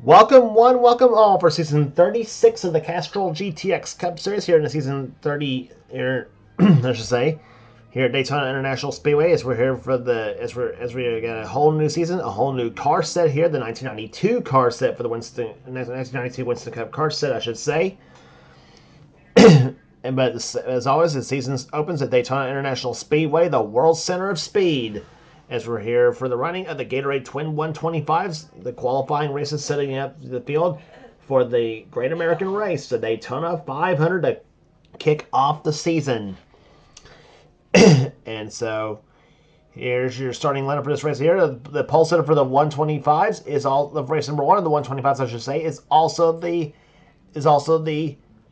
Welcome all for season 36 of the Castrol GTX Cup Series here in the season 30 here, I should say, here at Daytona International Speedway as we're here for as we get a whole new season, a whole new car set here, the 1992 car set for the 1992 Winston Cup car set, I should say. But as always, the season opens at Daytona International Speedway, the world center of speed. As we're here for the running of the Gatorade Twin 125's, the qualifying races setting up the field for the Great American Race, the Daytona 500, to kick off the season. And so here's your starting lineup for this race here. The pole sitter for the 125's is all the race number one of the 125's, I should say, is also the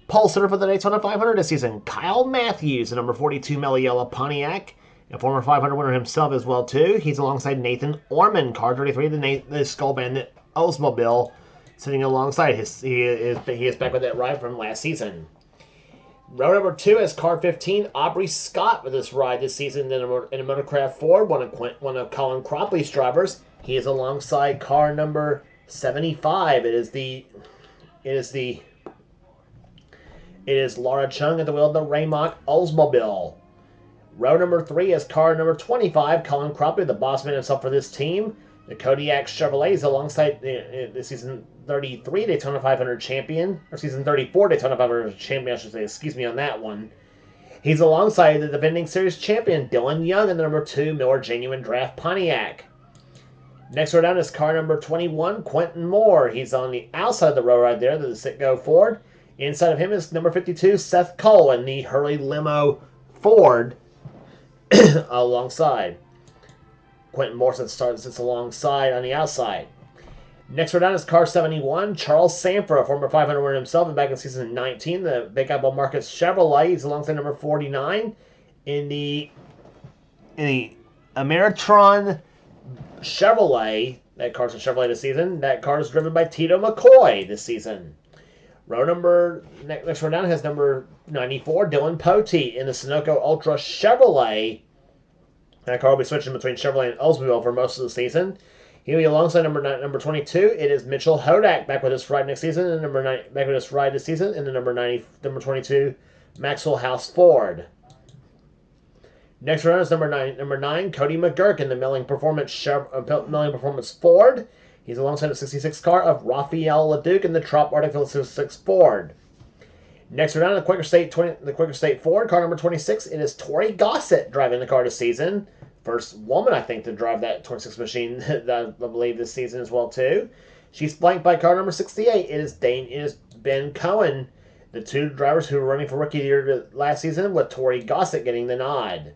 pole sitter for the Daytona 500 this season. Kyle Matthews, the number 42 Mellow Yellow Pontiac, a former 500 winner himself as well too. He's alongside Nathan Orman, car 33, the Skull Bandit Oldsmobile, sitting alongside. He is back with that ride from last season. Row number 2 is car 15, Aubrey Scott, with this ride this season in a Motorcraft Ford, one of Colin Cropley's drivers. He is alongside car number 75. It is Laura Chung at the wheel of the Raymont Oldsmobile. Row number 3 is car number 25, Colin Cropley, the boss man himself for this team. The Kodiak Chevrolet is alongside the season 33 Daytona 500 champion, or season 34 Daytona 500 champion, I should say, excuse me on that one. He's alongside the defending series champion, Dylan Young, in the number 2 Miller Genuine Draft Pontiac. Next row down is car number 21, Quentin Moore. He's on the outside of the row right there, the Citgo Ford. Inside of him is number 52, Seth Cole, in the Hurley Limo Ford alongside. Quentin Moore sits alongside on the outside. Next row down is car 71, Charles Sanford, a former 500 winner himself, and back in season 19, the Big Apple Markets Chevrolet. He's alongside number 49 in the Ameritron Chevrolet. That car's a Chevrolet this season. That car is driven by Tito McCoy this season. Next row down has number 94, Dylan Potee, in the Sunoco Ultra Chevrolet. That car will be switching between Chevrolet and Oldsmobile for most of the season. He'll be alongside number 22. It is Mitchell Hodak back with us ride next season, and back with us ride this season, and the number 22 Maxwell House Ford. Next round is number 9, Cody Mcgurkin, the Melling Performance Ford. He's alongside the 66 car of Raphael LeDuc in the Trop Article 66 Ford. Next round, the Quaker State Ford, car number 26. It is Tori Gossett driving the car this season. First woman, I think, to drive that 26 machine, I believe, this season as well, too. She's flanked by car number 68. It is Ben Cohen, the two drivers who were running for Rookie of the Year last season, with Tori Gossett getting the nod.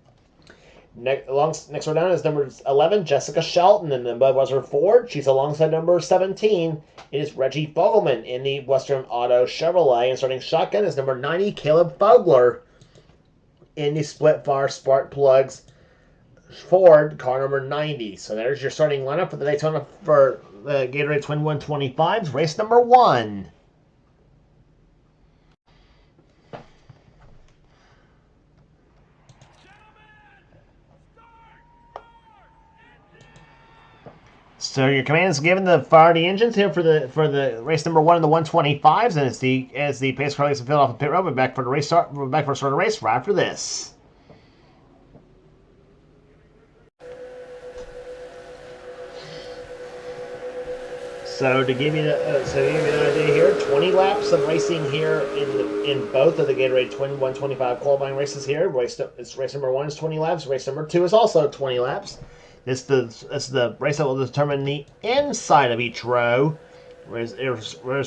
Next row down is number 11, Jessica Shelton in the Budweiser Ford. She's alongside number 17. It is Reggie Fogelman in the Western Auto Chevrolet. And starting shotgun is number 90, Caleb Fogler in the Split Fire Spark Plugs Ford, car number 90. So there's your starting lineup for the Daytona for the Gatorade Twin 125's, race number 1. So your command is given to fire the engines here for the race number 1 of the 125's, and as the pace car leaves the field off the pit road, we're back for the race start. We're back for the start of the race right after this. So to give you an idea here, 20 laps of racing here in both of the Gatorade Twin 125 qualifying races here. Race number 1 is 20 laps. Race number 2 is also 20 laps. This is the race that will determine the inside of each row, whereas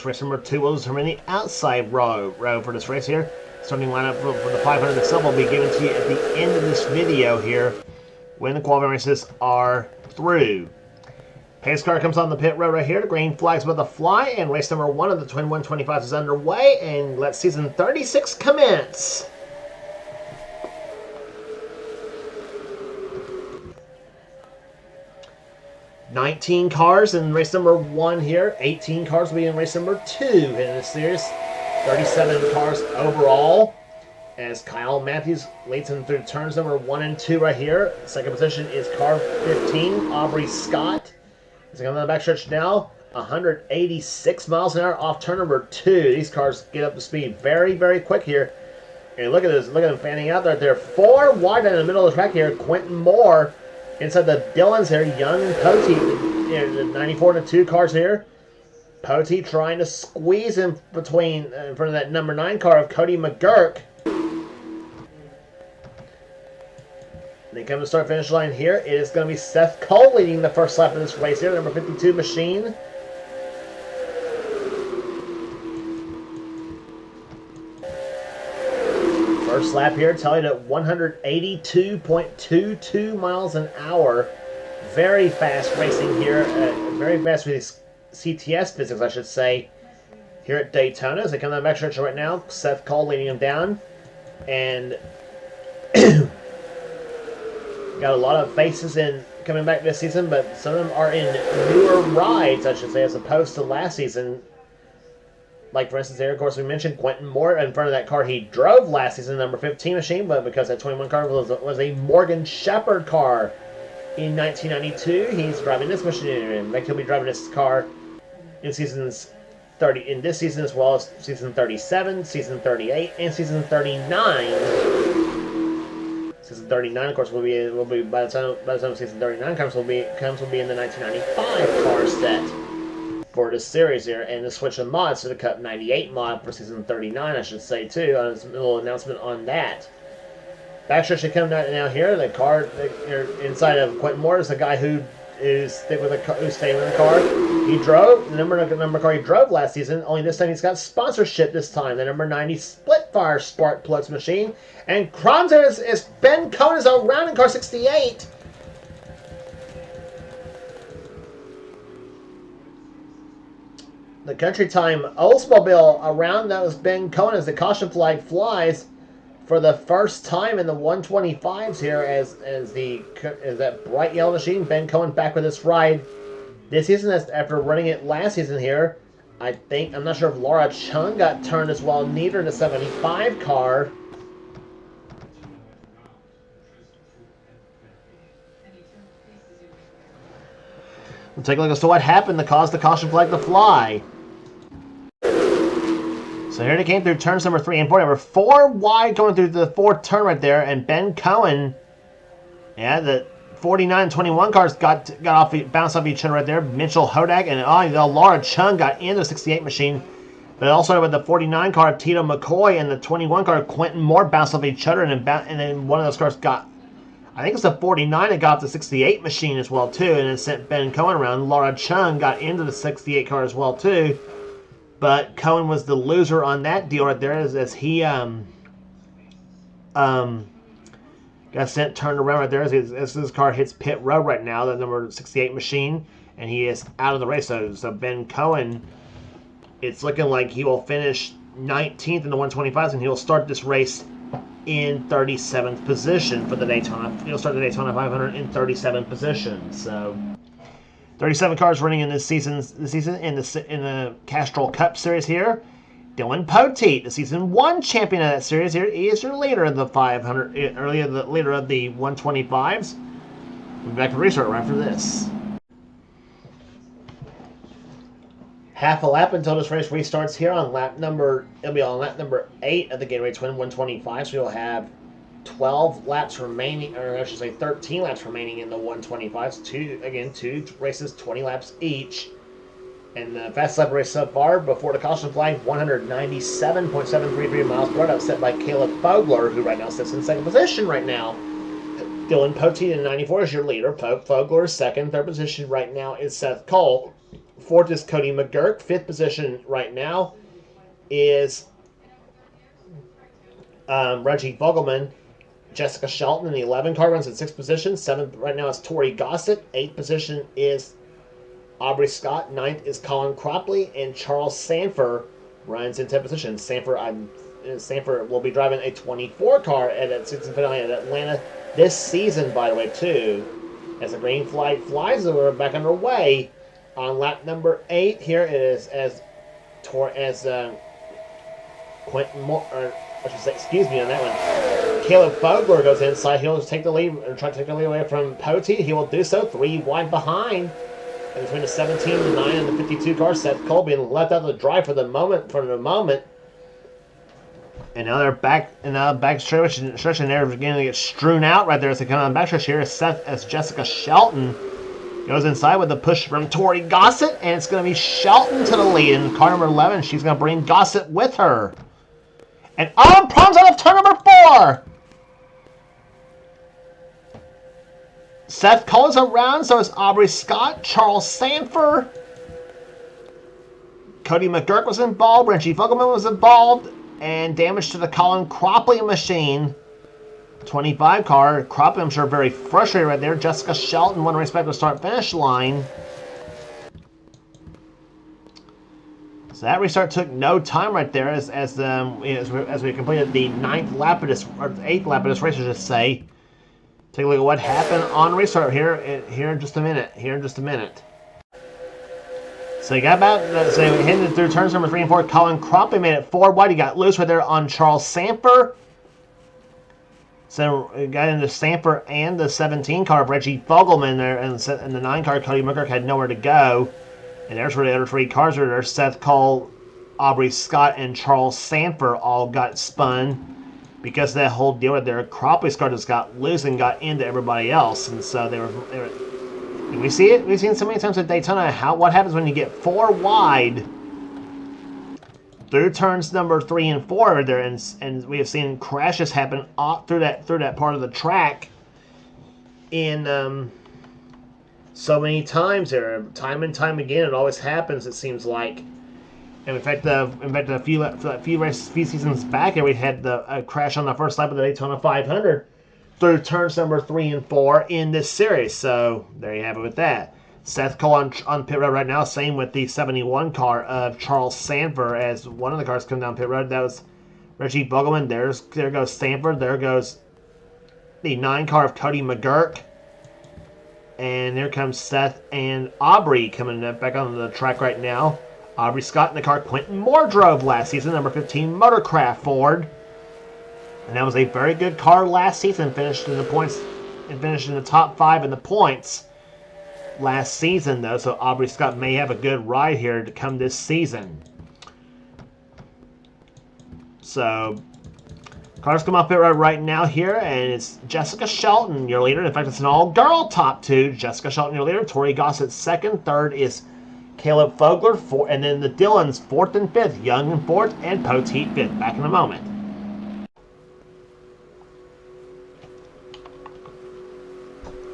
race number 2 will determine the outside row for this race here. Starting lineup for the 500 itself will be given to you at the end of this video here when the qualifying races are through. Pace car comes on the pit road right here. The green flag's about to fly, and race number 1 of the Twin 125 is underway, and let season 36 commence. $19 cars in race number 1 here. 18 cars will be in race number 2 in this series. 37 cars overall, as Kyle Matthews leads him through turns number 1 and 2 right here. Second position is car 15, Aubrey Scott. As they come down the backstretch now, 186 miles an hour off turn number 2. These cars get up to speed very, very quick here. And look at this. Look at them fanning out there. They're 4 wide in the middle of the track here. Quentin Moore inside the Dillons here. Young and Poti. The 94 to 2 cars here. Poti trying to squeeze in between in front of that number 9 car of Cody Mcgurkin. They come to start finish line here. It is going to be Seth Cole leading the first lap of this race here. Number 52 machine. First lap here, tallied at 182.22 miles an hour. Very fast racing here. Very fast with CTS physics, I should say, here at Daytona. As they come down the backstretch right now, Seth Cole leading him down. And got a lot of faces in coming back this season, but some of them are in newer rides, I should say, as opposed to last season. Like, for instance, here, of course, we mentioned Quentin Moore in front of that car he drove last season, number 15 machine, but because that 21 car was a Morgan Shepherd car in 1992, he's driving this machine, and he'll be driving this car in seasons 30, in this season as well as season 37, season 38, and season 39. Season 39, of course, will be by the time season 39 comes, will be in the 1995 car set for this series here, and the switch of mods to the Cup 98 mod for season 39, I should say, too, on his little announcement on that. Backstretch should come down now here. The car inside of Quentin Moore is the guy who's staying with the car. He drove the number car he drove last season. Only this time he's got sponsorship. This time the number 90 Splitfire spark plugs machine, and Cromzer is Ben Cohen's around in car 68. The Country Time Oldsmobile around, that was Ben Cohen as the caution flag flies for the first time in the 125's here as that bright yellow machine. Ben Cohen back with this ride this season after running it last season here. I'm not sure if Laura Chung got turned as well, neither in the 75 car. We'll take a look as to what happened that caused the caution flag to fly. So here they came through turns number 3 and 4. They were 4 wide going through the 4th turn right there, and Ben Cohen, yeah, the 49 and 21 cars bounced off each other right there. Mitchell Hodak and Laura Chung got in the 68 machine, but also with the 49 car of Tito McCoy and the 21 car of Quentin Moore bounced off each other, and then one of those cars got, I think it's the 49 that got off the 68 machine as well too, and it sent Ben Cohen around. Laura Chung got into the 68 car as well too. But Cohen was the loser on that deal right there as he got turned around right there as his car hits pit road right now, the number 68 machine, and he is out of the race. So Ben Cohen, it's looking like he will finish 19th in the 125s, and he'll start this race in 37th position for the Daytona. He'll start the Daytona 500 in 37th position. So 37 cars running in this season in the Castrol Cup Series here. Dylan Poteet, the season 1 champion of that series here, he is your leader of the 500, the leader of the 125s. We'll be back to restart right after this. Half a lap until this race restarts here on lap number 8 of the Gatorade Twin 125. So you'll have 12 laps remaining, or I should say 13 laps remaining in the 125s. Two races, 20 laps each. And the fastest lap race so far before the caution flag, 197.733 miles per hour. That was set by Caleb Fogler, who right now sits in second position right now. Dylan Poteet in 94 is your leader. Fogler is second. Third position right now is Seth Cole. Fourth is Cody Mcgurkin. Fifth position right now is Reggie Vogelman. Jessica Shelton in the 11 car runs in 6th position. 7th right now is Tori Gossett. 8th position is Aubrey Scott. 9th is Colin Cropley. And Charles Sanford runs in 10th position. Sanford will be driving a 24 car at that season finale at Atlanta this season, by the way, too. As the green flag flies, we're back underway on lap number 8. Here it is as Quentin Moore, or I should say, excuse me on that one. Caleb Fogler goes inside. He'll take the lead, or try to take the lead away from Poteet. He will do so. 3 wide behind between the 17, the 9, and the 52 car. Seth Cole being left out of the drive for the moment. And now they're back in the back stretch, and they're beginning to get strewn out right there as they come on the backstretch here. As Jessica Shelton goes inside with a push from Tori Gossett, and it's going to be Shelton to the lead. In car number 11, she's going to bring Gossett with her. And on problems out of turn number 4. Seth Cole is around, so is Aubrey Scott, Charles Sanford. Cody Mcgurkin was involved, Reggie Fogelman was involved, and damage to the Colin Cropley machine. 25 car. Cropley, I'm sure, very frustrated right there. Jessica Shelton won a respectable start-finish line. So that restart took no time right there as we completed the 9th lap of this, or 8th lap of this race, I should say. Take a look at what happened on restart here in just a minute. So you got about, heading through turns number 3 and 4. Colin Cropley made it 4 wide. He got loose right there on Charles Sanford. So we got into Sanford and the 17 car of Reggie Fogelman there, and the 9 car Cody Mcgurkin had nowhere to go. And there's where the other 3 cars are there. Seth Cole, Aubrey Scott, and Charles Sanford all got spun because of that whole deal right there. Cropley's car just got loose and got into everybody else, and so they were. And we see it. We've seen so many times at Daytona what happens when you get 4 wide through turns number 3 and 4 there, and we have seen crashes happen through that part of the track in so many times there, time and time again. It always happens. It seems like, and in fact, a few seasons back, we had the crash on the first lap of the Daytona 500 through turns number 3 and 4 in this series. So there you have it with that. Seth Cole on pit road right now. Same with the 71 car of Charles Sanford as one of the cars come down pit road. That was Reggie Fogelman. There goes Sanford. There goes the 9 car of Cody Mcgurkin. And here comes Seth and Aubrey coming back onto the track right now. Aubrey Scott in the car Quentin Moore drove last season, number 15 Motorcraft Ford. And that was a very good car last season. Finished in the top 5 in the points last season, though. So Aubrey Scott may have a good ride here to come this season. So cars come up pit road right now here, and it's Jessica Shelton, your leader. In fact, it's an all-girl top 2. Jessica Shelton, your leader. Tori Gossett, 2nd. 3rd is Caleb Fogler, 4th, and then the Dillons, 4th and 5th. Young in 4th, and Poteet 5th. Back in a moment.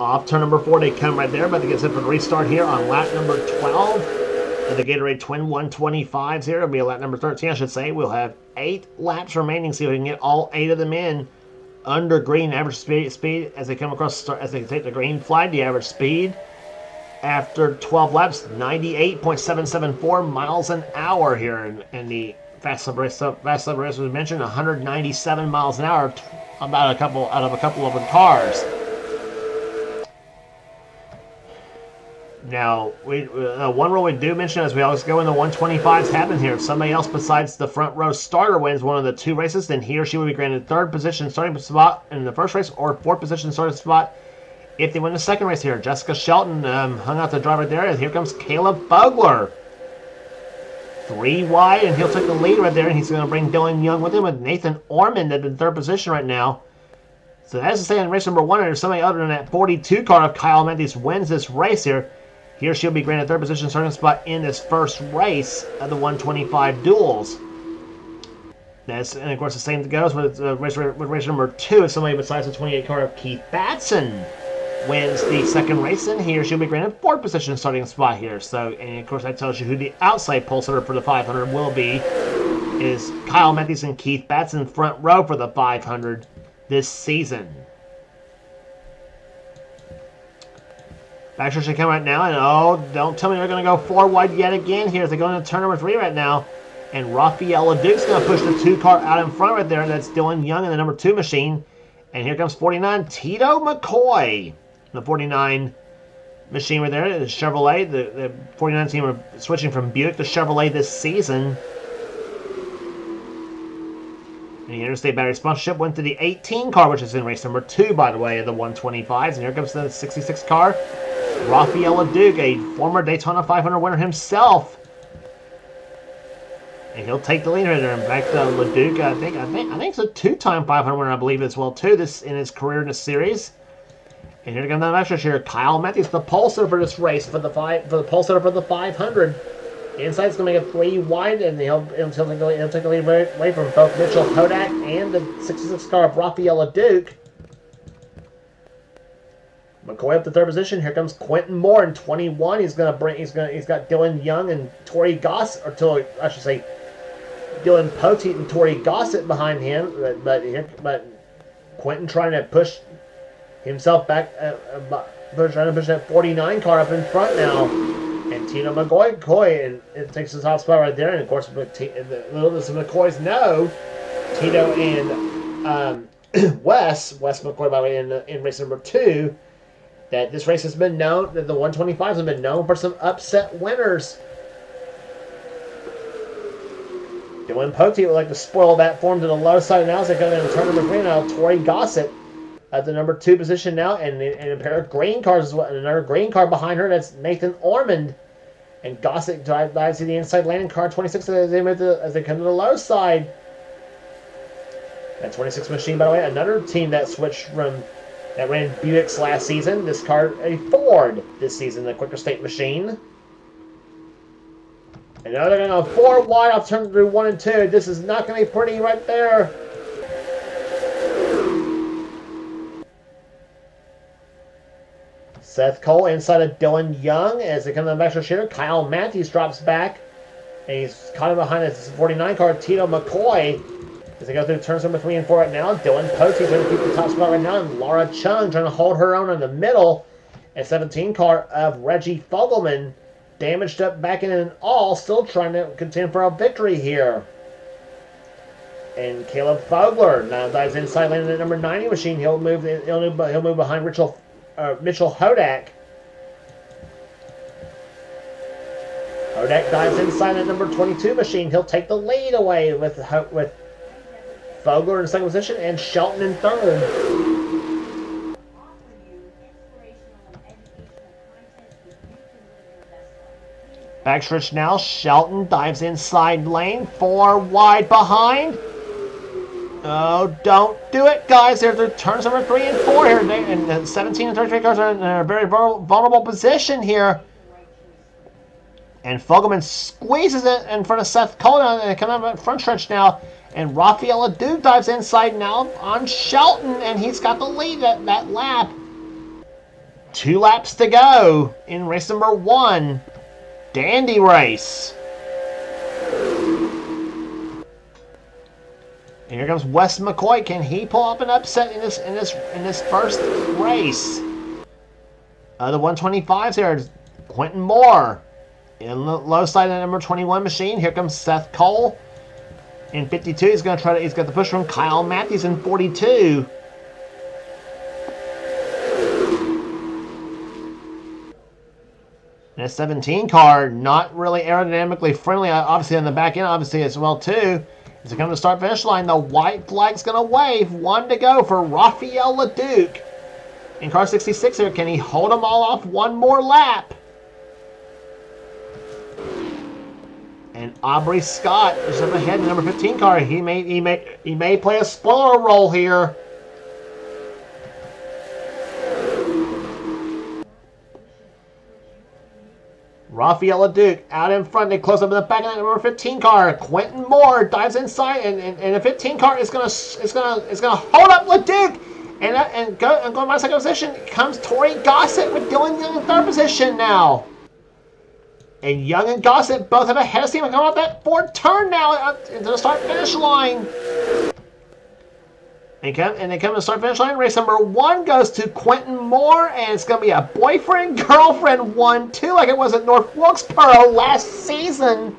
Off turn number 4, they come right there, but they get set for the restart here on lap number 12 of the Gatorade Twin 125's here. It'll be lap number 13, I should say. We'll have 8 laps remaining, see if we can get all 8 of them in under green average speed as they come across, as they take the green flag. The average speed after 12 laps, 98.774 miles an hour here, and the fast lap race was mentioned, 197 miles an hour, about a couple of the cars. Now, one rule we do mention as we always go in the 125s happen here. If somebody else besides the front row starter wins one of the 2 races, then he or she will be granted 3rd position starting spot in the first race or 4th position starting spot if they win the 2nd race here. Jessica Shelton hung out the driver there, and here comes Caleb Fogler. 3 wide, and he'll take the lead right there, and he's going to bring Dylan Young with him with Nathan Ormond in 3rd position right now. So that's to say in race number 1, and if somebody other than that 42 car of Kyle Mendes wins this race here, he or she'll be granted 3rd position starting spot in this first race of the 125 duels. And of course the same goes with race number 2. If somebody besides the 28 car of Keith Batson wins the 2nd race, and he or she'll be granted 4th position starting spot here. So, and of course that tells you who the outside pole sitter for the 500 will be. Is Kyle Mendes and Keith Batson front row for the 500 this season. Backstretch they come right now, and oh, don't tell me they're going to go 4 wide yet again here as they go into turn number 3 right now. And Rafael LeDuc's going to push the 2 car out in front right there. That's Dylan Young in the number 2 machine. And here comes 49 Tito McCoy. The 49 machine right there, the Chevrolet. The 49 team are switching from Buick to Chevrolet this season. And the Interstate Battery sponsorship went to the 18 car, which is in race number 2, by the way, of the 125s. And here comes the 66 car Rafael LeDuc, a former Daytona 500 winner himself. And he'll take the lead here. In fact, LeDuc, I think it's a two-time 500 winner, I believe, as well, too, this in his career in this series. And here comes the extras here. Kyle Matthews, the pole sitter for this race, for the pole sitter for the 500. Inside's going to make it 3 wide, and he'll take the lead away from both Mitchell Hodak and the 66 car of Rafael LeDuc. McCoy up to third position. Here comes Quentin Moore in 21. He's got Dylan Young and Tori Gossett, Dylan Poteet and Tori Gossett behind him, but Quentin trying to push himself back, trying to push that 49 car up in front now, and Tino McCoy, and it takes the top spot right there. And of course, little as the McCoys know, Tino and Wes McCoy, by the way, in race number 2. That this race has been known, that the 125s have been known for some upset winners. Dylan Poteet would like to spoil that form to the low side now as they come in turn number 3 now. Tori Gossett at the number 2 position now, and a pair of green cars as well. And another green car behind her, that's Nathan Ormond. And Gossett dives to the inside landing car 26 as they come to the low side. That 26 machine, by the way, another team that switched from that ran Buicks last season. This car, a Ford this season, the Quicker State machine. And now they're going to go 4 wide off turn through 1 and 2. This is not going to be pretty right there. Seth Cole inside of Dylan Young as they come to the back shooter. Kyle Matthews drops back. And he's caught him behind his 49 car, Tito McCoy. As they go through turns number 3 and 4 right now, Dylan Poteet trying to keep the top spot right now, and Laura Chung trying to hold her own in the middle. A 17 car of Reggie Fogelman, damaged up back in and all, still trying to contend for a victory here. And Caleb Fogler now dives inside, landing at number 90 machine. He'll move behind Mitchell Hodak. Hodak dives inside at number 22 machine. He'll take the lead away with Fogler in second position and Shelton in third. Backstretch now. Shelton dives inside lane. 4 wide behind. Oh, don't do it, guys. They're turns number 3 and 4 here. And 17 and 33 cars are in a very vulnerable position here. And Fogelman squeezes it in front of Seth Cole and coming up front stretch now. And Rafael LeDuc dives inside now on Shelton, and he's got the lead at that lap. 2 laps to go in race number 1. Dandy race. And here comes Wes McCoy. Can he pull up an upset in this first race? The 125s here. Quentin Moore in the low side of the number 21 machine. Here comes Seth Cole. In 52, he's got the push from Kyle Matthews in 42. And a 17 car, not really aerodynamically friendly, obviously on the back end, obviously as well too. As they come to the start-finish line, the white flag's going to wave. 1 to go for Rafael LeDuc. In car 66 here, can he hold them all off 1 more lap? And Aubrey Scott is up ahead in the number 15 car. He may play a spoiler role here. Rafael LeDuc out in front. They close up in the back of that number 15 car. Quentin Moore dives inside, and the 15 car is gonna hold up LeDuc, and going by second position comes Tori Gossett with Dylan Young in third position now. And Young and Gossett both have a head of steam and come off that 4th turn now into the start-finish line. And they come to the start-finish line. Race number 1 goes to Quentin Moore, and it's going to be a boyfriend-girlfriend 1-2 like it was at North Wilkesboro last season.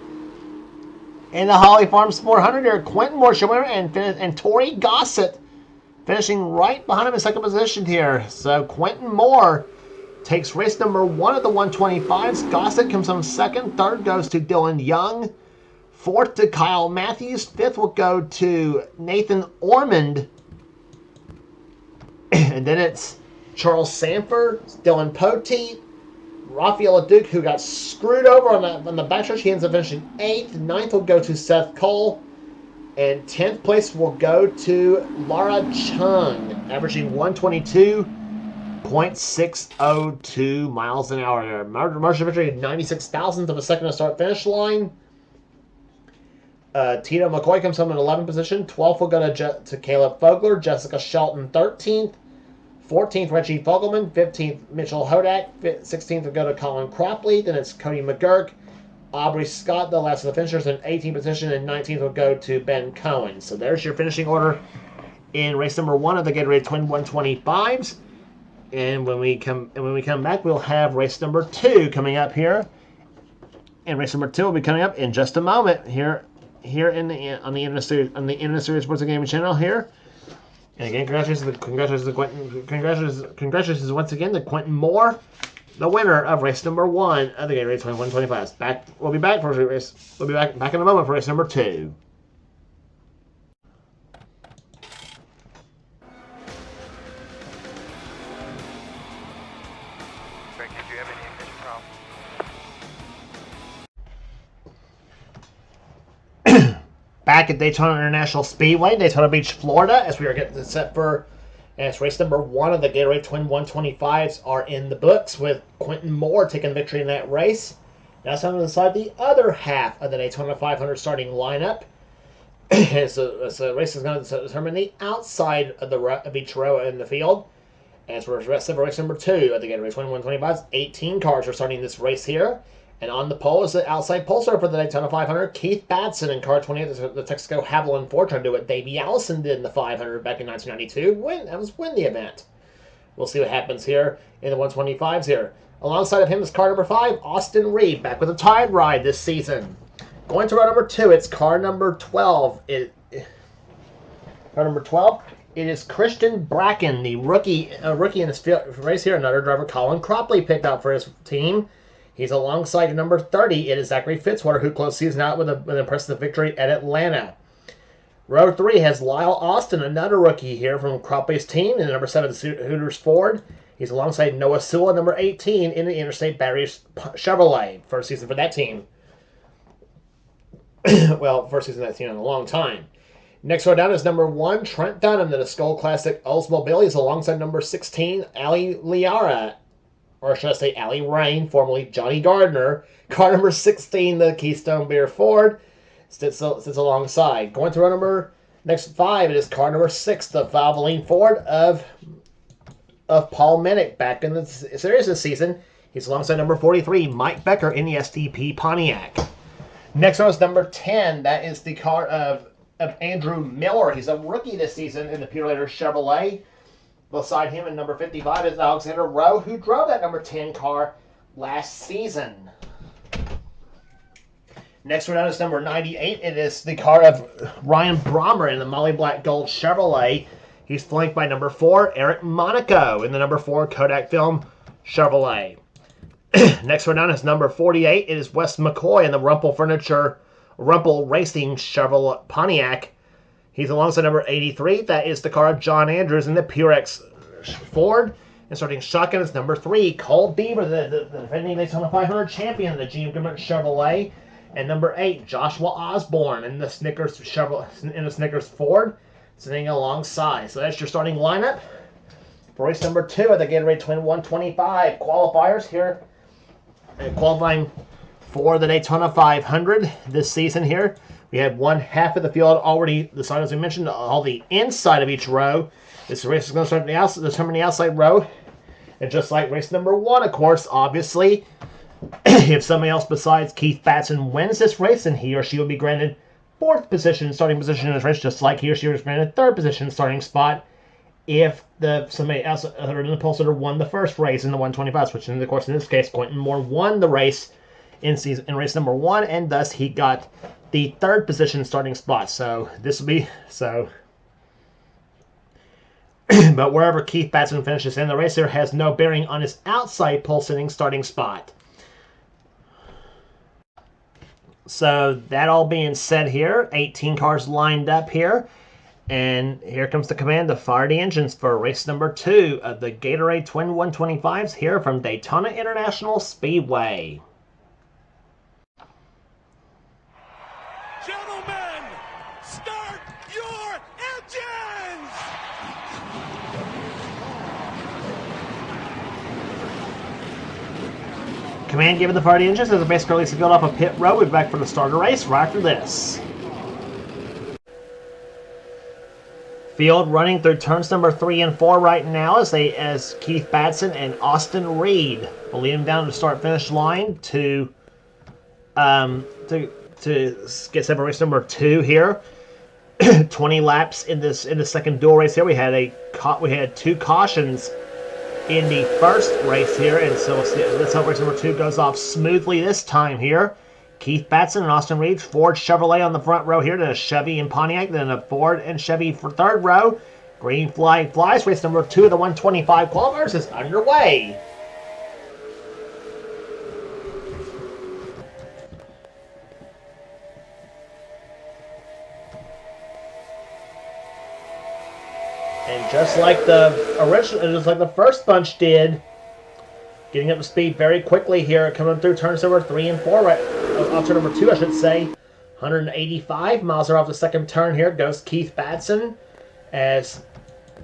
In the Holly Farms 400 here, Quentin Moore should win, and Tori Gossett finishing right behind him in second position here. So Quentin Moore takes race number 1 at the 125s. Gossett comes on second. Third goes to Dylan Young. 4th to Kyle Matthews. 5th will go to Nathan Ormond. And then it's Charles Sanford, Dylan Poteet, Rafael Duke, who got screwed over on the backstretch, he ends up finishing 8th. 9th will go to Seth Cole. And 10th place will go to Lara Chung, averaging 122.602 miles an hour there. Margin of victory, 96 thousandths of a second to start finish line. Tito McCoy comes home in 11th position. 12th will go to Caleb Fogler. Jessica Shelton, 13th. 14th, Reggie Fogelman. 15th, Mitchell Hodak. 16th will go to Colin Cropley. Then it's Cody Mcgurk. Aubrey Scott, the last of the finishers, in 18th position, and 19th will go to Ben Cohen. So there's your finishing order in race number 1 of the Gatorade Twin 125's. And when we come back, we'll have race number 2 coming up here. And race number 2 will be coming up in just a moment on the NNSCRA Sports and Gaming channel here. And again, congratulations once again to Quentin Moore, the winner of race number 1 of the Gatorade 125's. We'll be back in a moment for race number 2. Bracken, do you have any ignition problem? Back at Daytona International Speedway, Daytona Beach, Florida, as we are getting set for as race number 1 of the Gatorade Twin 125's are in the books, with Quentin Moore taking victory in that race. Now it's time to decide the other half of the Daytona 500 starting lineup. so race is going to determine the outside of each row in the field. As we're set for race number 2 of the Gatorade Twin 125's, 18 cars are starting this race here. And on the pole is the outside pole starter for the Daytona 500, Keith Batson in car 28, the Texaco Haviland Ford, trying to do what Davey Allison did in the 500 back in 1992. Win the event. We'll see what happens here in the 125s here. Alongside of him is car number 5, Austin Reed, back with a Tide Ride this season. Going to row number 2, it's car number 12. Car number 12, it is Christian Bracken, the rookie in this race here. Another driver, Colin Cropley, picked out for his team. He's alongside number 30. It is Zachary Fitzwater, who closed season out with an impressive victory at Atlanta. Row 3 has Lyle Austin, another rookie here from Cropley's team, in the number 7 Hooters Ford. He's alongside Noah Sewell, number 18, in the Interstate Batteries Chevrolet. First season for that team. Well, first season for that team in a long time. Next row down is number 1, Trent Dunham, in the Skull Classic Oldsmobile. He's alongside number 16, Ali Liara. Or should I say Allie Rain, formerly Johnny Gardner. Car number 16, the Keystone Beer Ford, sits alongside. Going to row number next 5, it is car number 6, the Valvoline Ford of Paul Minnick, back in the series this season. He's alongside number 43, Mike Becker, in the STP Pontiac. Next row is number 10. That is the car of Andrew Miller. He's a rookie this season in the Purelator Chevrolet. Beside him in number 55 is Alexander Rowe, who drove that number 10 car last season. Next one down is number 98. It is the car of Ryan Brommer in the Molly Black Gold Chevrolet. He's flanked by number 4, Eric Monaco, in the number 4 Kodak Film Chevrolet. Next one down is number 48. It is Wes McCoy in the Rumpel Racing Chevrolet Pontiac. He's alongside number 83. That is the car of John Andrews in the Purex Ford. And starting shotgun is number 3, Cole Beaver, the defending Daytona 500 champion in the GM Goodman Chevrolet. And number 8, Joshua Osborne in the Snickers Ford, sitting alongside. So that's your starting lineup for race number 2 of the Gatorade Twin 125 qualifiers here. Qualifying for the Daytona 500 this season here. We have one half of the field already decided, as we mentioned, all the inside of each row. This race is going to start determine the outside row. And just like race number 1, of course, obviously, if somebody else besides Keith Batson wins this race, then he or she will be granted 4th position, starting position in this race, just like he or she was granted 3rd position, starting spot, if somebody else other than the pole sitter won the first race in the 125, which, of course, in this case, Quentin Moore won the race in race number 1, and thus he got the 3rd position starting spot. So this will be but wherever Keith Batson finishes in the race here has no bearing on his outside pole sitting starting spot. So that all being said here, 18 cars lined up here. And here comes the command to fire the engines for race number 2 of the Gatorade Twin 125s here from Daytona International Speedway. Gentlemen, start your engines! Command given to fire the engines as the base release to build off a pit road. We'll be back for the start of the race right after this. Field running through turns number 3 and 4 right now as Keith Batson and Austin Reed will lead him down to the start-finish line to get set for race number 2 here. 20 laps in the second dual race here. We had 2 cautions in the first race here, and so let's hope race number 2 goes off smoothly this time here. Keith Batson and Austin Reed, Ford Chevrolet on the front row here, then a Chevy and Pontiac, then a Ford and Chevy for third row. Green flag flies. Race number 2 of the 125 qualifiers is underway. And just like the first bunch did, getting up to speed very quickly here, coming through turns number 3 and 4, right off turn number 2, I should say. 185 miles are off the second turn here. Goes Keith Batson as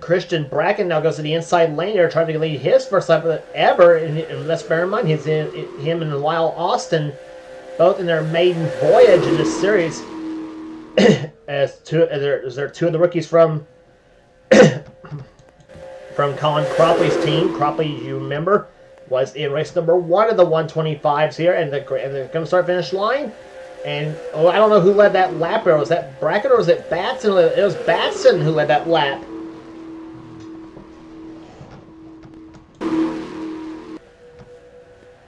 Christian Bracken now goes to the inside lane here, trying to lead his first lap ever. And let's bear in mind, him and Lyle Austin, both in their maiden voyage in this series, as they're 2 of the rookies from Colin Cropley's team. Cropley, you remember, was in race number 1 of the 125s here, and they're going to start finish line. And I don't know who led that lap there. Was that Bracken or was it Batson? It was Batson who led that lap.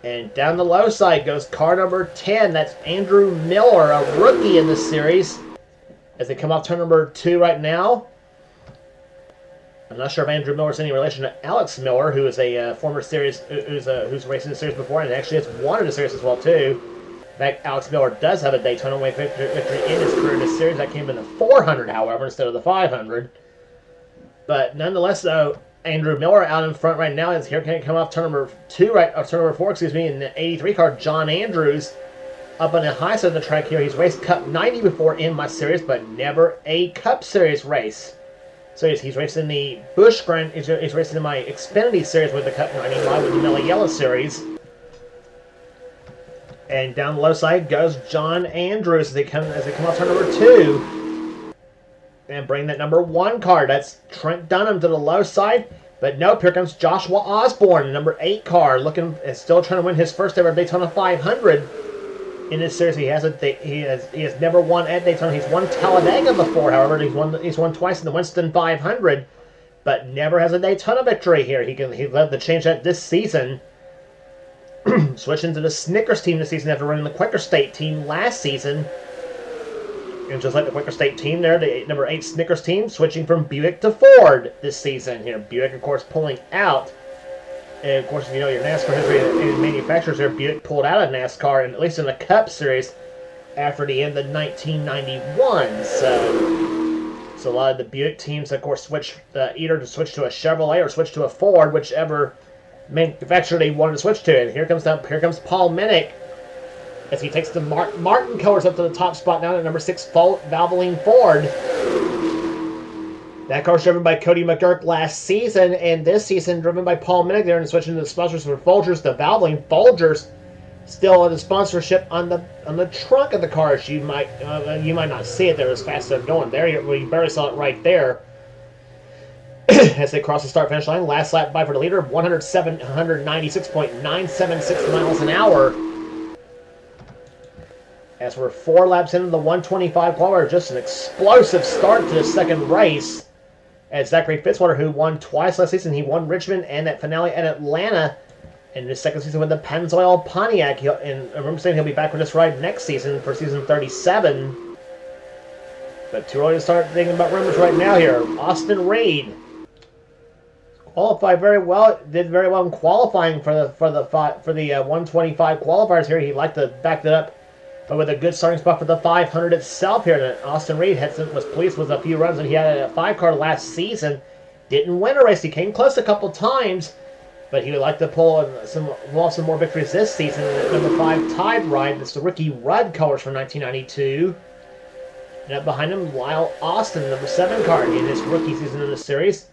And down the low side goes car number 10. That's Andrew Miller, a rookie in this series, as they come off turn number 2 right now. I'm not sure if Andrew Miller is any relation to Alex Miller, who is a former series, who's raced in the series before, and actually has won in the series as well too. In fact, Alex Miller does have a Daytona victory in his career in this series. That came in the 400, however, instead of the 500. But nonetheless, though, Andrew Miller out in front right now. Is here can come off turn number 4, excuse me, in the 83 car. John Andrews up on the high side of the track here. He's raced Cup 90 before in my series, but never a Cup Series race. So he's racing the Busch Grand. He's racing in my Xfinity series with the Cup 90 live with the Mello Yellow series. And down the low side goes John Andrews as they come off turn number 2. And bring that number 1 car. That's Trent Dunham to the low side. But nope, here comes Joshua Osborne, the number 8 car, still trying to win his first ever Daytona 500 in this series. He has never won at Daytona. He's won Talladega before, however. He's won twice in the Winston 500, but never has a Daytona victory here. He led to change that this season. Switching to the Snickers team this season after running the Quaker State team last season. And just like the Quaker State team there, the number 8 Snickers team, switching from Buick to Ford this season here. Buick, of course, pulling out. And, of course, if you know your NASCAR history and manufacturers there, Buick pulled out of NASCAR, and at least in the Cup Series, after the end of 1991. So a lot of the Buick teams, of course, either to switch to a Chevrolet or switch to a Ford, whichever manufacturer they wanted to switch to. And here comes Paul Minnick as he takes the Martin colors up to the top spot now at number 6 Valvoline Ford. That car was driven by Cody Mcgurkin last season, and this season driven by Paul Minnick there, and switching to the sponsors for Folgers, the Valvoline Folgers, still the sponsorship on the trunk of the cars. You might not see it there as fast as they're going. There you barely saw it right there. As they cross the start-finish line, last lap by for the leader, 196.976 miles an hour. As we're 4 laps into the 125 qualifier, just an explosive start to the second race. As Zachary Fitzwater, who won twice last season, he won Richmond and that finale at Atlanta in his second season with the Pennzoil Pontiac. And I remember saying he'll be back with this ride next season for season 37. But too early to start thinking about rumors right now here. Austin Reed qualified very well, did very well in qualifying for the 125 qualifiers here. He liked to back that up But with a good starting spot for the 500 itself here, that Austin Reed was pleased with a few runs that he had at a 5-car last season. Didn't win a race. He came close a couple times, but he would like to pull some more victories this season. Number 5 Tide Ride. That's the Ricky Rudd colors from 1992. And up behind him, Lyle Austin, number 7 car in his rookie season in the series.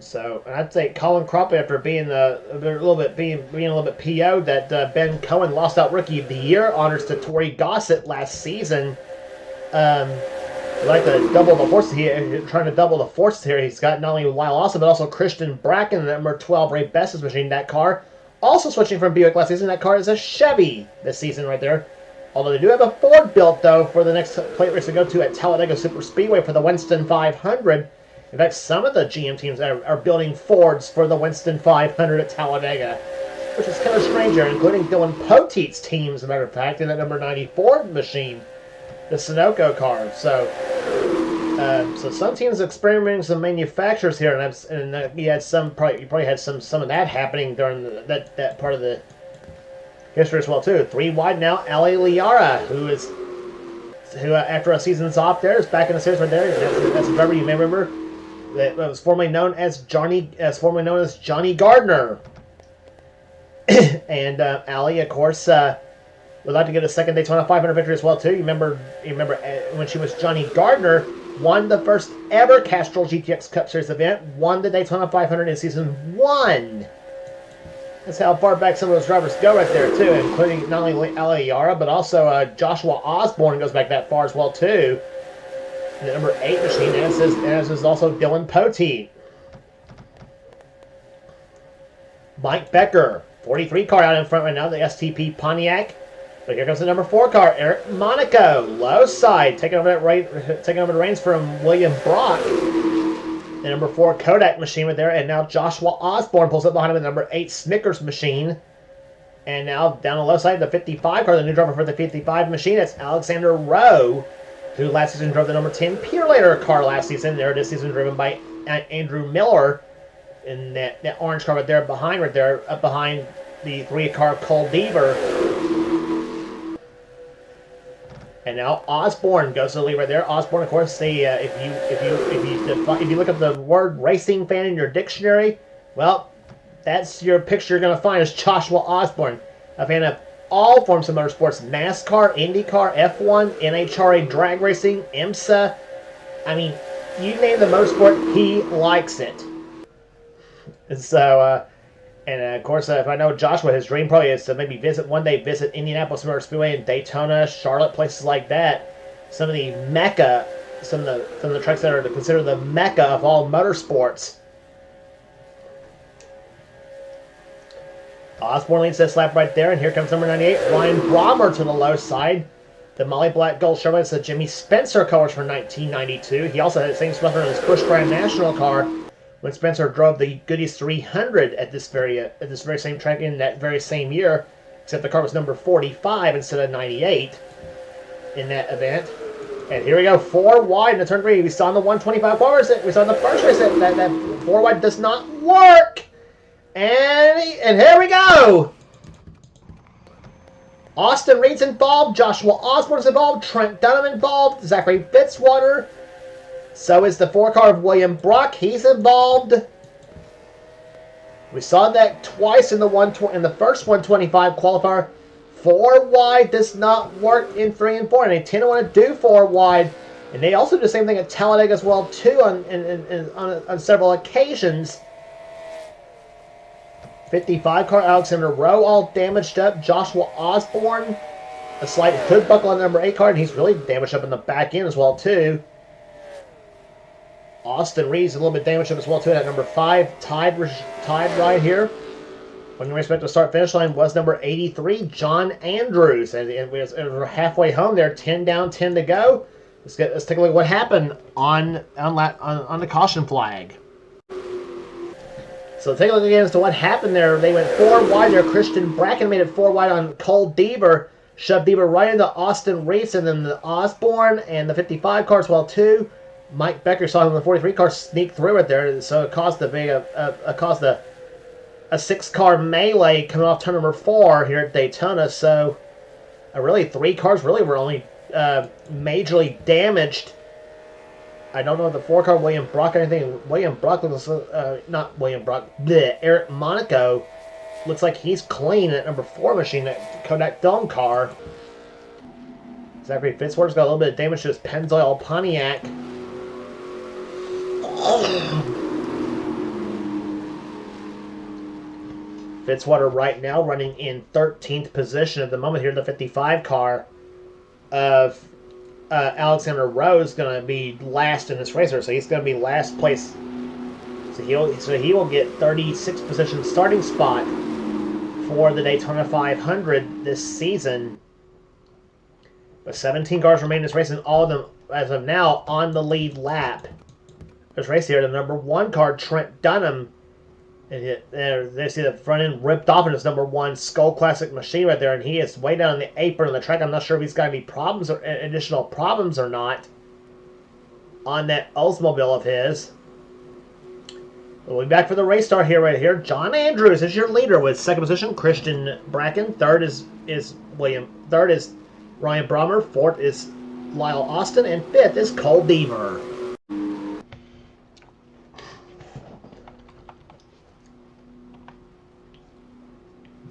So I'd say Colin Cropper, after being a little bit PO'd, that Ben Cohen lost out Rookie of the Year honors to Tori Gossett last season. Like to double the forces here, trying to double the forces here. He's got not only Lyle Austin but also Christian Bracken, number 12 Ray Best's machine. That car also switching from Buick last season. That car is a Chevy this season right there. Although they do have a Ford built though for the next plate race to go to at Talladega Super Speedway for the Winston 500. In fact, some of the GM teams are building Fords for the Winston 500 at Talladega, which is kind of strange here, including Dylan Poteet's team, as a matter of fact, in that number 90 Ford machine, the Sunoco car. So some teams experimenting some manufacturers here, and you probably had some of that happening during that part of the history as well too. 3 wide now, Ali Liara, who after a season's off there is back in the series right there. That's a driver you may remember. That was formerly known as Johnny Gardner. And Ali, of course, would like to get a second Daytona 500 victory as well too. You remember when she was Johnny Gardner, won the first ever Castrol GTX Cup Series event, won the Daytona 500 in season 1. That's how far back some of those drivers go right there too, including not only Ali Yara but also Joshua Osborne goes back that far as well too. The number 8 machine, as is also Dylan Poteet. Mike Becker, 43 car out in front right now, the STP Pontiac. But here comes the number 4 car, Eric Monaco, low side, taking over the reins from William Brock. The number 4 Kodak machine right there, and now Joshua Osborne pulls up behind him with the number 8 Snickers machine. And now down the low side, the 55 car, the new driver for the 55 machine, that's Alexander Rowe, who last season drove the number 10 Purelator car last season. There this season driven by Andrew Miller in that orange car right there, up behind the 3-car Cole Deaver. And now Osborne goes to the lead right there. Osborne, of course, if you look up the word racing fan in your dictionary, well, that's your picture you're going to find is Joshua Osborne, a fan of all forms of motorsports: NASCAR, IndyCar, F1, NHRA drag racing, IMSA. I mean, you name the motorsport, he likes it. And so, of course, if I know Joshua, his dream probably is to maybe one day visit Indianapolis Motor Speedway and Daytona, Charlotte, places like that. Some of the tracks that are considered the mecca of all motorsports. Osborne leads this lap right there, and here comes number 98, Ryan Brommer to the low side. The Molly Black Gold Chevrolet is the Jimmy Spencer colors from 1992. He also had the same sponsor on his Busch Grand National car when Spencer drove the Goodies 300 at this very same track in that very same year, except the car was number 45 instead of 98 in that event. And here we go, 4 wide in the turn 3. We saw in the 125 bars that we saw in the first race that 4 wide does not work. And here we go! Austin Reed's involved, Joshua Osborne's involved, Trent Dunham involved, Zachary Fitzwater. So is the 4-car of William Brock. He's involved. We saw that twice in the first 125 qualifier. 4 wide does not work in 3 and 4, and they tend to want to do 4 wide. And they also do the same thing at Talladega as well too on several occasions. 55 car Alexander Rowe all damaged up. Joshua Osborne, a slight hood buckle on the number 8 car, and he's really damaged up in the back end as well too. Austin Reed's a little bit damaged up as well too. That number 5 Tide right here. When we expect the start finish line was number 83 John Andrews, and we're halfway home there. 10 down, 10 to go. Let's take a look at what happened on the caution flag. So take a look again as to what happened there. They went 4 wide there. Christian Bracken made it 4 wide on Cole Deaver. Shoved Deaver right into Austin Reese, and then the Osborne and the 55 car as well too. Mike Becker saw him in the 43 car sneak through it there, so it caused the a 6-car melee coming off turn number 4 here at Daytona. So really 3 cars really were only majorly damaged. I don't know if the 4-car William Brock or anything. William Brock looks not William Brock. Bleh, Eric Monaco looks like he's clean at number 4 machine, that Kodak Dome car. Zachary Fitzwater's got a little bit of damage to his Pennzoil Pontiac. Fitzwater right now running in 13th position at the moment here, the 55 car of Alexander Rowe is going to be last in this racer, so he's going to be last place. So he will get 36th position starting spot for the Daytona 500 this season. But 17 cars remain in this race, and all of them, as of now, on the lead lap. This race here, the number 1 car, Trent Dunham. And they see the front end ripped off in his number 1 Skull Classic machine right there, and he is way down on the apron of the track. I'm not sure if he's got any problems or additional problems or not on that Oldsmobile of his. We'll be back for the race start here, right here. John Andrews is your leader with 2nd position, Christian Bracken. 3rd is William. 3rd is Ryan Brommer. 4th is Lyle Austin, and 5th is Cole Deaver.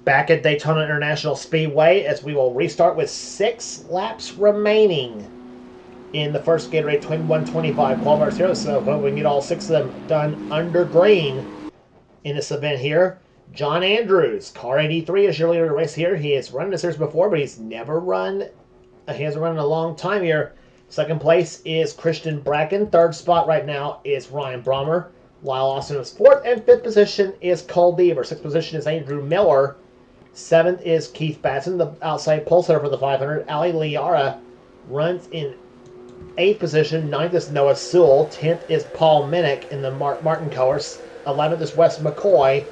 Back at Daytona International Speedway, as we will restart with 6 laps remaining in the first Gatorade 125 qualifiers here. So hopefully we can get all 6 of them done under green in this event here. John Andrews, car 83, is your leader of the race here. He has run this series before, but he's never run. He hasn't run in a long time here. 2nd place is Christian Bracken. 3rd spot right now is Ryan Brommer. Lyle Austin is 4th, and 5th position is Cole Deaver. 6th position is Andrew Miller. 7th is Keith Batson, the outside pole setter for the 500. Ali Liara runs in 8th position. 9th is Noah Sewell. 10th is Paul Minnick in the Martin colors. 11th is Wes McCoy.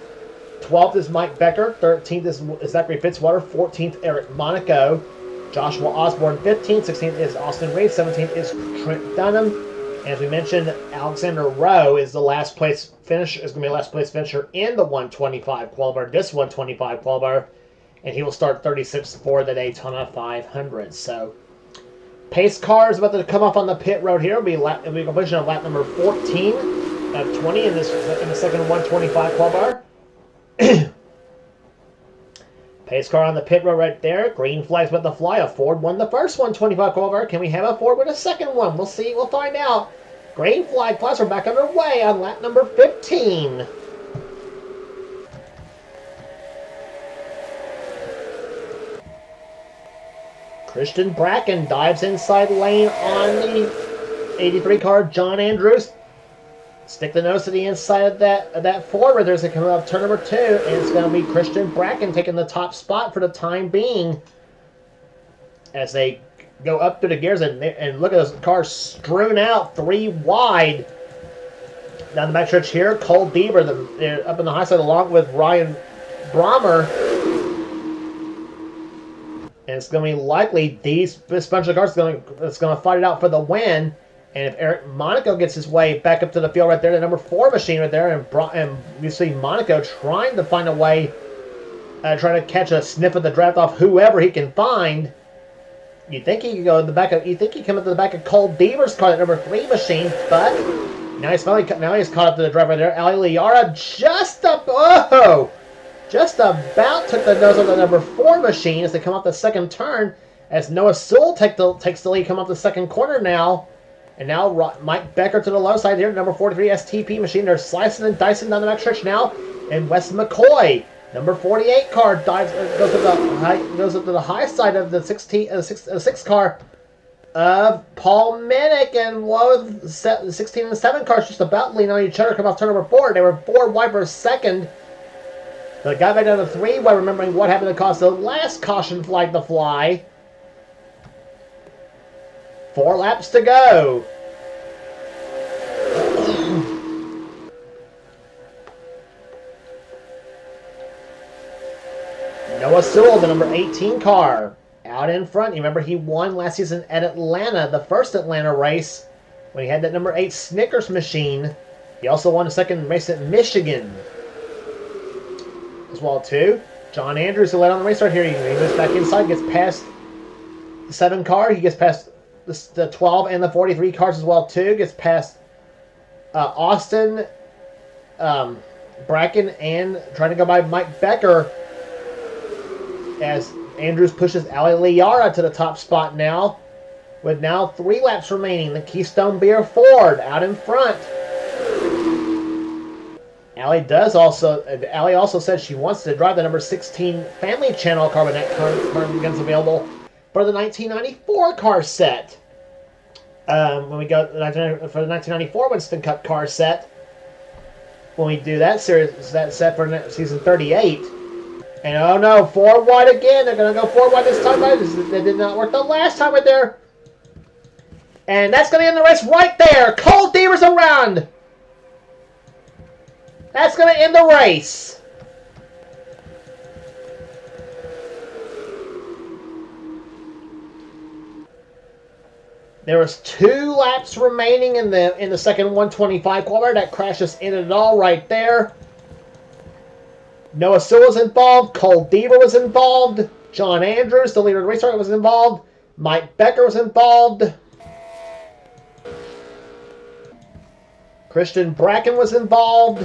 12th is Mike Becker. 13th is Zachary Fitzwater. 14th, Eric Monaco. Joshua Osborne, 15th. 16th is Austin Reed. 17th is Trent Dunham. As we mentioned, Alexander Rowe is the last place finisher. Is going to be a last place finisher in the 125 qualifier. This 125 qualifier, and he will start 36th for the Daytona 500. So, pace car is about to come up on the pit road here. It'll be completion of lap number 14 of 20 in the second 125 qualifier. Pace car on the pit road right there. Green flags about to fly. A Ford won the first 125 qualifier. Can we have a Ford with a second one? We'll see. We'll find out. Green flag flies are back underway on lap number 15. Christian Bracken dives inside lane on the 83 car, John Andrews. Stick the nose to the inside of that Ford right there as they come off turn number 2, and it's going to be Christian Bracken taking the top spot for the time being as they go up through the gears and look at those cars strewn out 3 wide down the backstretch here. Cole Deaver up on the high side along with Ryan Brommer, and it's going to be likely this bunch of cars is going to fight it out for the win. And if Eric Monaco gets his way back up to the field right there, the number 4 machine right there, and you see Monaco trying to find a way, trying to catch a sniff of the draft off whoever he can find. You think he could go in the back of? You think he come up to the back of Cole Deaver's car, that number 3 machine? But now he's caught up to the driver right there. Ali Liara just about took the nose of the number 4 machine as they come off the second turn. As Noah Sewell takes the lead, come off the second corner now. And now Mike Becker to the low side here, number 43 STP machine. They're slicing and dicing down the backstretch now. And Wes McCoy, number 48 car, goes up to the high side of the 6 car of Paul Minnick. And the 16 and 7 cars just about lean on each other, come off turn number 4. They were 4 wide for second. They got back down to 3 while remembering what happened to cause the last caution flag to fly. 4 laps to go. Noah Sewell, the number 18 car, out in front. You remember he won last season at Atlanta, the first Atlanta race, when he had that number 8 Snickers machine. He also won the second race at Michigan. as well too. John Andrews, who led on the race start here, he moves back inside, gets past the 7 car. He gets past the 12 and the 43 cars as well too. Gets past Austin, Bracken, and trying to go by Mike Becker as Andrews pushes Ali Liara to the top spot now, with now 3 laps remaining. The Keystone Beer Ford out in front. Ali also said she wants to drive the number 16 Family Channel car when that car becomes available for the 1994 car set. When we go for the 1994 Winston Cup car set, when we do that series, that set for season 38. And oh no, 4 wide again. They're going to go 4 wide this time. That did not work the last time right there. And that's going to end the race right there. Cole Deaver's around. That's going to end the race. There was 2 laps remaining in the second 125 qualifier. That crash just ended it all right there. Noah Sewell was involved. Cole Deaver was involved. John Andrews, the leader of the race car, was involved. Mike Becker was involved. Christian Bracken was involved.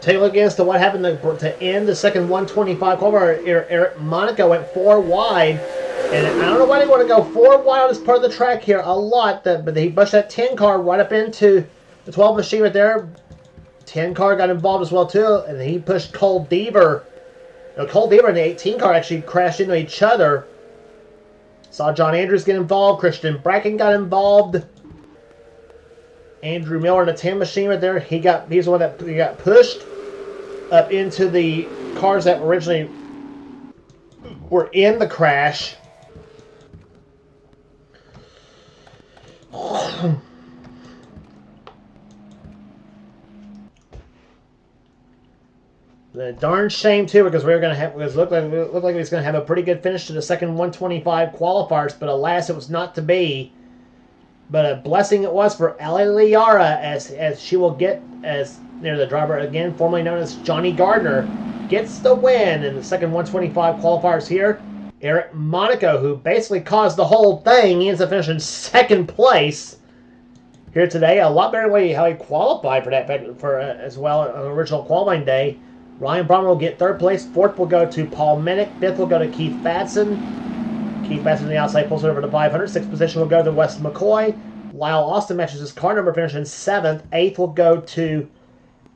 Take a look as to what happened to end the second 125 qualifier. Eric Monaco went 4 wide. And I don't know why they want to go 4 wide on this part of the track here a lot. But he pushed that 10 car right up into the 12 machine right there. 10 car got involved as well too. And he pushed Cole Deaver. Cole Deaver and the 18 car actually crashed into each other. Saw John Andrews get involved. Christian Bracken got involved. Andrew Miller in the 10 machine right there. He's the one that got pushed up into the cars that originally were in the crash. The darn shame too, because we were going to have, it looked like we was going to have a pretty good finish to the second 125 qualifiers, but alas, it was not to be. But a blessing it was for Ali Liara, as she will get, as the driver again, formerly known as Johnny Gardner, gets the win in the second 125 qualifiers here. Eric Monaco, who basically caused the whole thing, he ends up finishing 2nd place here today. A lot better way how he qualified for that, as well on the original qualifying day. Ryan Brommer will get 3rd place. 4th will go to Paul Minnick. 5th will go to Keith Batson. Keith Batson on the outside pulls it over to 500. 6th position will go to Wes McCoy. Lyle Austin matches his car number, finishing 7th. 8th will go to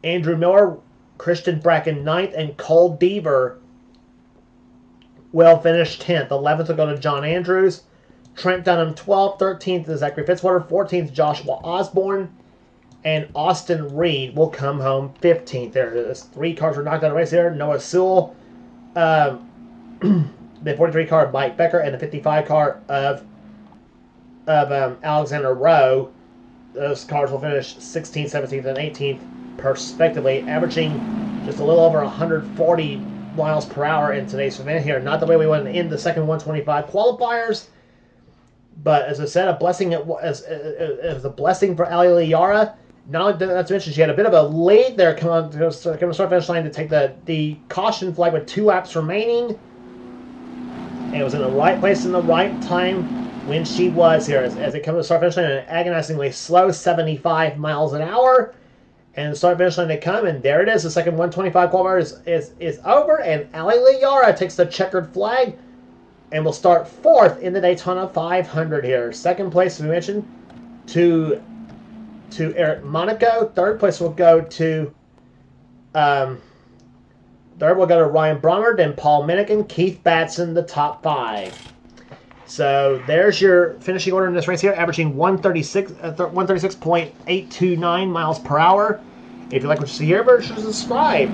Andrew Miller. Christian Bracken 9th. And Cole Deaver will finish 10th. 11th will go to John Andrews. Trent Dunham 12th. 13th is Zachary Fitzwater. 14th Joshua Osborne. And Austin Reed will come home 15th. There's 3 cars were knocked out of the race there. Noah Sewell, the 43 car of Mike Becker, and the 55 car of Alexander Rowe. Those cars will finish 16th, 17th, and 18th, respectively, averaging just a little over 140 miles per hour in today's event here. Not the way we went in the second 125 qualifiers, but as I said, a blessing. It was a blessing for Ali Liara. Not to mention, she had a bit of a lead there coming to start finish line to take the caution flag with 2 laps remaining. And it was in the right place in the right time when she was here. As it comes to start finish line, an agonizingly slow 75 miles an hour. And the start finish line they come, and there it is. The second 125 qualifier is over, and Ali Liara takes the checkered flag and will start 4th in the Daytona 500 here. 2nd place, as we mentioned, to Eric Monaco. 3rd place will go to Ryan Brommer, then Paul Minnick, and Keith Batson, the top 5. So there's your finishing order in this race here, averaging 136.829 miles per hour. If you like what you see here, be sure to subscribe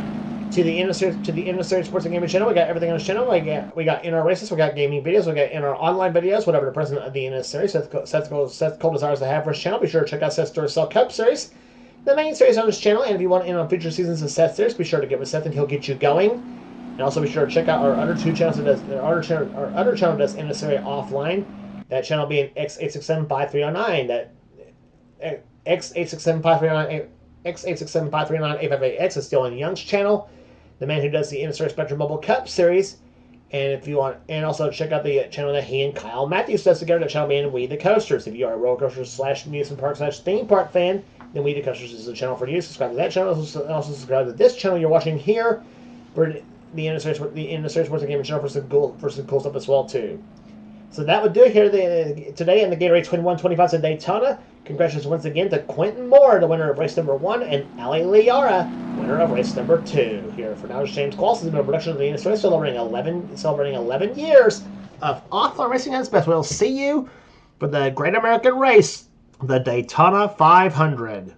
to the NNSCRA Sports and Gaming channel. We got everything on this channel. We got in our races, we got gaming videos, we got in our online videos, whatever the president of the NNSCRA Seth Cole desires to have for his channel. Be sure to check out Seth's Duracell Cup series, the main series on this channel. And if you want in on future seasons of Seth series, be sure to get with Seth and he'll get you going. And also be sure to check out our other 2 channels. Our other channel does NNSCRA offline. That channel being X867539. X867539 is still on Young's channel, the man who does the NNSCRA Spectrum Mobile Cup series. And if you want, and also check out the channel that he and Kyle Matthews does together, the channel being We the Coasters. If you are a roller coaster / amusement park / theme park fan, then We the Coasters is the channel for you. Subscribe to that channel. Also subscribe to this channel you're watching here for the NNSCRA Sports and Gaming channel for some cool stuff as well too. So that would do it here today in the Gatorade Twin 125's in Daytona. Congratulations once again to Quentin Moore, the winner of race number 1, and Ali Liara, winner of race number 2. Here for now is James Qualls, has been a production of the NNSCRA, celebrating 11 years of off-road racing at its best. We'll see you for the Great American Race, the Daytona 500.